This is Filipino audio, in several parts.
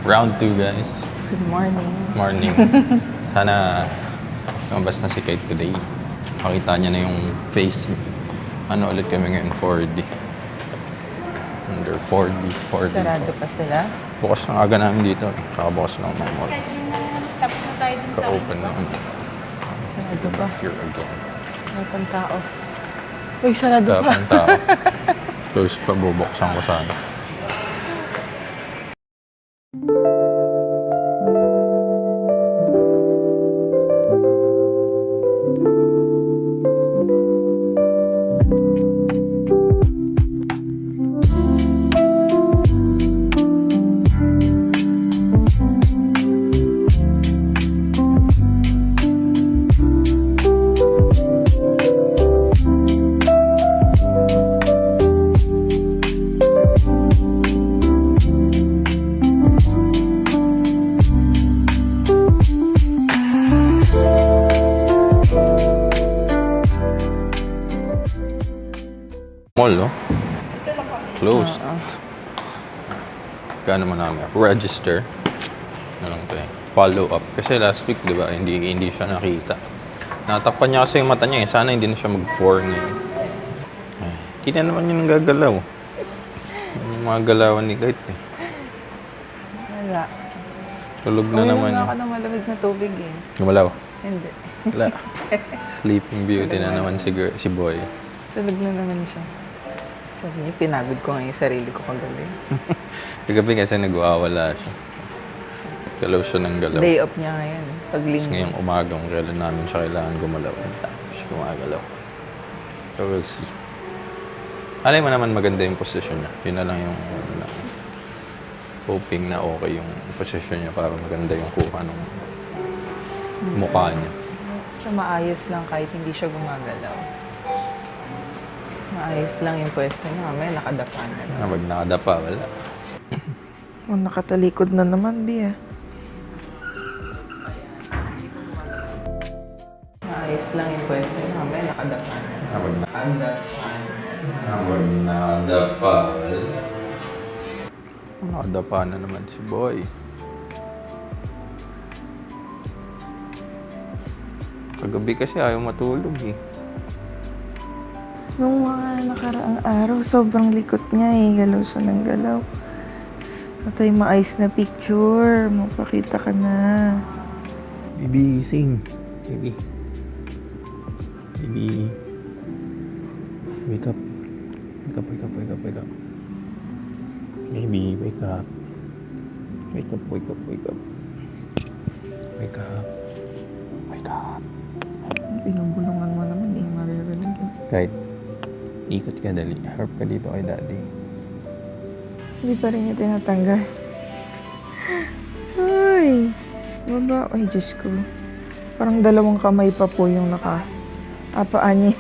Round 2, guys. Good morning. Morning. Sana lumabas na si Kate today. Makita niya na yung face. Ano ulit kami ngayon? 4D. Under 4D. Sarado pa sila. Bukas ng aga namin dito. Kakabukas lang ng mall. Tapos na tayo dun sa... Ka-open na. Sarado pa. Here again. May pantao. Uy, sarado pa. Tapang tao. Close pa, bubuksan ko sana. Mall, no? Closed. Kano man namin? Register. Ano lang to eh. Follow up. Kasi last week, di ba, hindi siya nakita. Natakpan niya kasi yung mata niya eh. Sana hindi na siya mag-4 ngayon. Hindi na naman yun gagalaw. Yung mga galawan ni Kate eh. Wala. Tulog na naman Uminom yun. ako ng malamig na tubig eh. Gumalaw. Hindi. Wala. Sleeping Beauty na naman si Boy. Tulog na naman siya. Sabi niya, pinagod ko nga yung sarili ko kagabi. Kagabi kasi nagwawala siya. Galaw siya ng galaw. Day off niya ngayon. Pag Tapos linggo. ngayong umagang kailan namin siya kailangan gumalaw. Tapos gumagalaw. So we'll see. Alay mo naman maganda yung position niya. Yun na lang yung hoping na okay yung position niya para maganda yung kuha ng mukha niya. Basta maayos lang kahit hindi siya gumagalaw. Maayos lang yung pwesto niya. Mamaya nakadapa na lang. Pag nakadapa, wala. Oh, nakatalikod na naman, Bia. Maayos lang yung pwesto niya. Mamaya nakadapa na lang. Pag Nakadapa. nakadapa, wala. Nakadapa na naman si Boy. Kagabi kasi ayaw matulog eh. Nung mga nakaraang araw, sobrang likot niya eh. Galaw siya ng galaw. Patay maayos na picture. Magpakita ka na. Baby, sing. Baby. Baby. Wake up. Wake up, wake up, wake up, wake up. Baby, wake up. Wake up, wake up, wake up. Wake up. Wake up. Binubulungan mo naman eh. Maririnig eh. Kahit ikot ka dali. Harp ka dito kay daddy. Hindi pa rin niya tinatanggal. Ay! Baba. Ay, Diyos ko. Parang dalawang kamay pa po yung paa niya.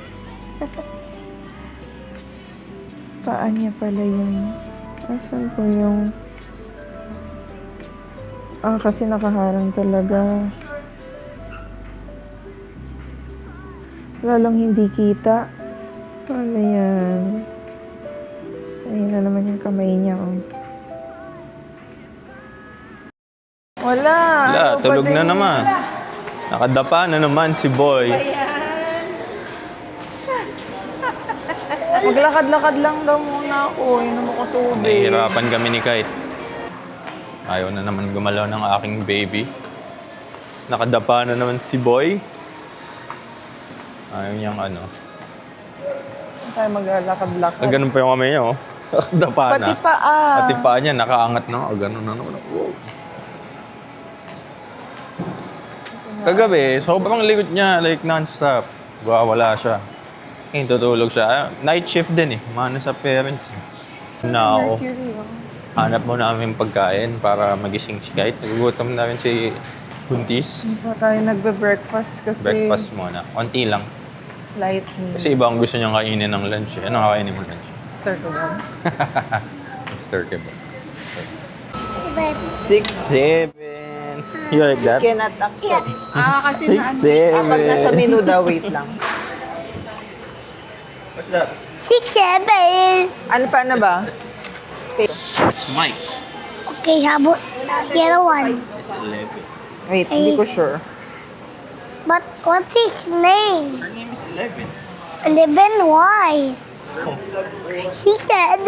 Paa niya pala yung... Asan po yung... kasi nakaharang talaga. Lalong hindi kita. Ano yan? Ayun na naman yung kamay niya, oh. Wala! Wala, Ano tulog pa na din? naman. Nakadapa na naman si Boy. Maglakad-lakad lang daw muna ako. Inom ako tubig. Nahihirapan kami ni Kite. Ayaw na naman gumalaw ng aking baby. Nakadapa na naman si Boy. Ayaw niyang ano. Saan tayo maglalakad-lakad? Ganun pa yung kamay niya, oh. Nakadapa na. Pati paa. Pati paa niya, nakaangat na. O, ganun na naman. Wow. Kagabi, sobrang likot niya, like non-stop. Wala siya. Tutulog siya. Night shift din eh. Mano sa parents. Now, Mercury, oh. hanap mo namin pagkain para magising si Kite. Nagugutom na rin si Buntis. Hindi pa tayo nagbe-breakfast kasi Breakfast muna. Konti lang. light meal. Kasi iba ang gusto niyang kainin ng lunch. Eh. Ano kakainin mo lunch? Start ko ba? Mr. Kebab. 6, 7. You like that? Cannot accept. Kasi 6, 7. pag nasa menu daw, wait lang. What's that? 6, 7. Ano pa na ba? It's Mike. Okay, habot. Yellow one. It's 11. Wait, hindi ko sure. But what's his name? Her name is 11. 11, why? She said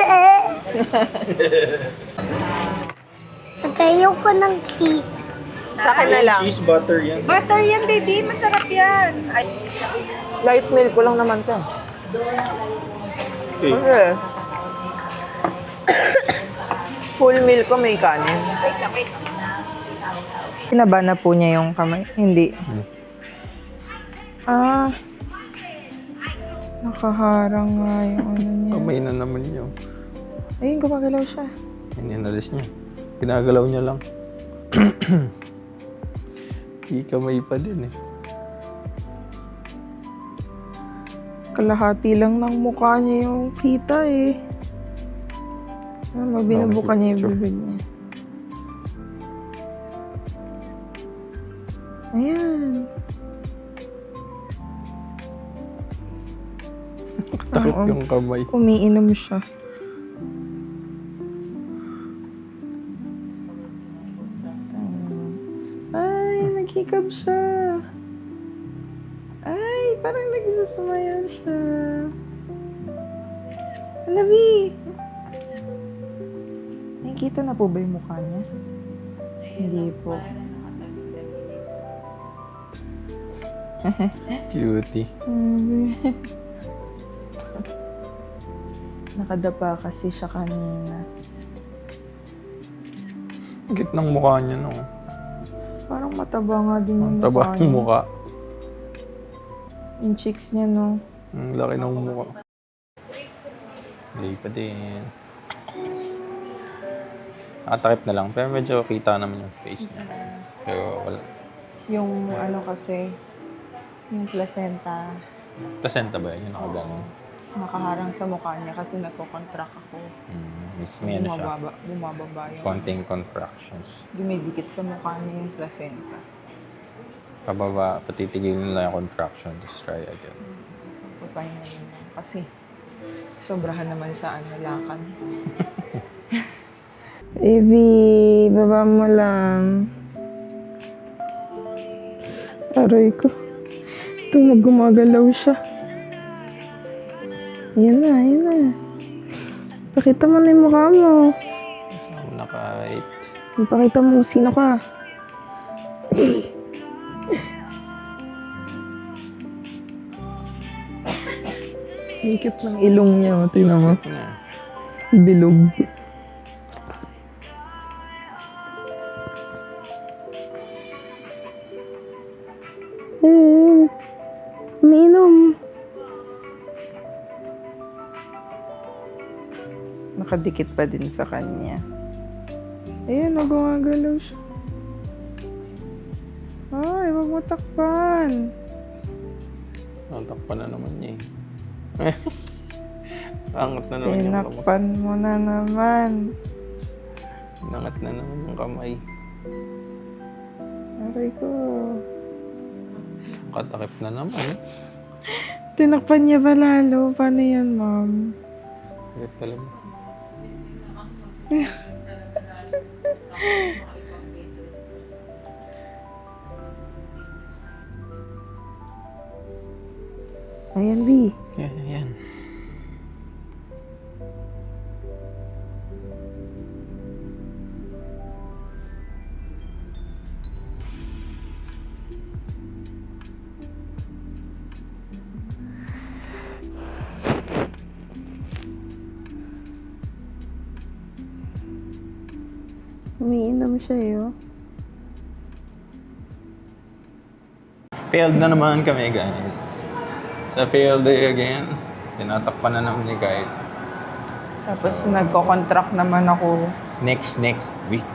Natayo ko ng cheese. Sa akin na lang. Cheese butter yan. Butter yan, baby. Masarap yan. Ay, Light milk ko lang naman to. Okay. Okay. Full milk ko may kanin. Pinaba na po niya yung kamay? Hindi. Ah. Nakaharang nga yung ano niya. Kamay na naman yun. Ayun, gumagalaw siya. Yan, inalis niya. Ginagalaw niya lang. Kamay pa din eh. Kalahati lang ng mukha niya yung kita eh. Binubukan niya yung Sure. bibig niya. Ayan. Takip Oo. yung kamay. Umiinom siya. Ay, naghikab siya. Ay, parang nagsusmile siya. Alabi! Nakikita na po ba yung mukha niya? Hindi po. Cutie. Nakadapa kasi siya kanina. Git ng mukha niya, no? Parang mataba nga din yung Ang taba mukha ng niya. mukha. Yung cheeks niya, no? Ang laki ng mukha. Hindi pa din. Nakatakip na lang. Pero medyo kita naman yung face niya. Pero wala. Yung ano kasi, yung placenta, Placenta ba yun? Yung nakaganon. nakaharang sa mukha niya kasi nagko-contract ako. May ano siya. Bumababa yung Konting contractions. dumidikit sa mukha niya yung placenta. Pababa, patitigilin lang yung contraction. Just try again. Papahinga rin lang. Kasi sobrahan naman sa ano, lakan. Evie, baba mo lang. Aray ko. Ito, gumagalaw siya. Yan na, yan na. Pakita mo na yung mukha mo. Naka-8. Ipakita mo kung sino ka. Hikip ng ilong niya, oh. Tingnan mo. Na. Bilog. Umiinom. Nakadikit pa din sa kanya. Ayun, gumagalaw siya. Ay, wag mo takpan. Natakpan na naman niya eh. Angat na naman yung kamay. Tinakpan mo na naman. Nangat na naman yung kamay. Aray ko. Katakip na naman. Tinakpan niya ba lalo? Paano yan, ma'am? Kulit talaga. Ayan, B. Yan, yan. Umiinom siya eh, oh. Failed na naman kami, guys. Sa failed day again. Tinatakpan na naman ni Kite. Tapos nagko-contract naman ako Next week.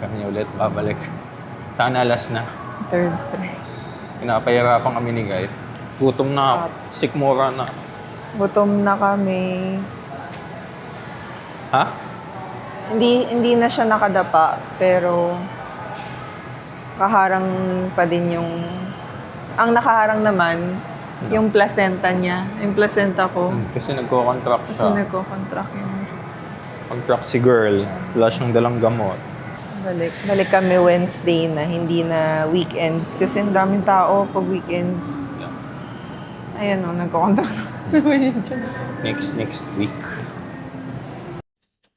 Kami ulit babalik. Sana last na. third try. Pinapahirapan kami ni Kite. Gutom na ako. Sikmura na. Gutom na kami. Ha? Hindi na siya nakadapa, pero kaharang pa din yung... Ang nakaharang naman, yung placenta niya. Yung placenta ko. Kasi nagko-contract Kasi siya. nagko-contract yung... Contract si girl. Wala siyang dalang gamot. Balik kami Wednesday na, hindi na weekends. Kasi ang daming tao pag weekends. Ayan o, nagkakontract naman yun dyan. Next week.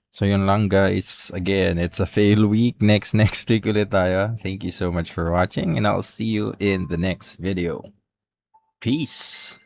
So yun lang guys. Again, it's a fail week. Next week ulit tayo. Thank you so much for watching and I'll see you in the next video. Peace.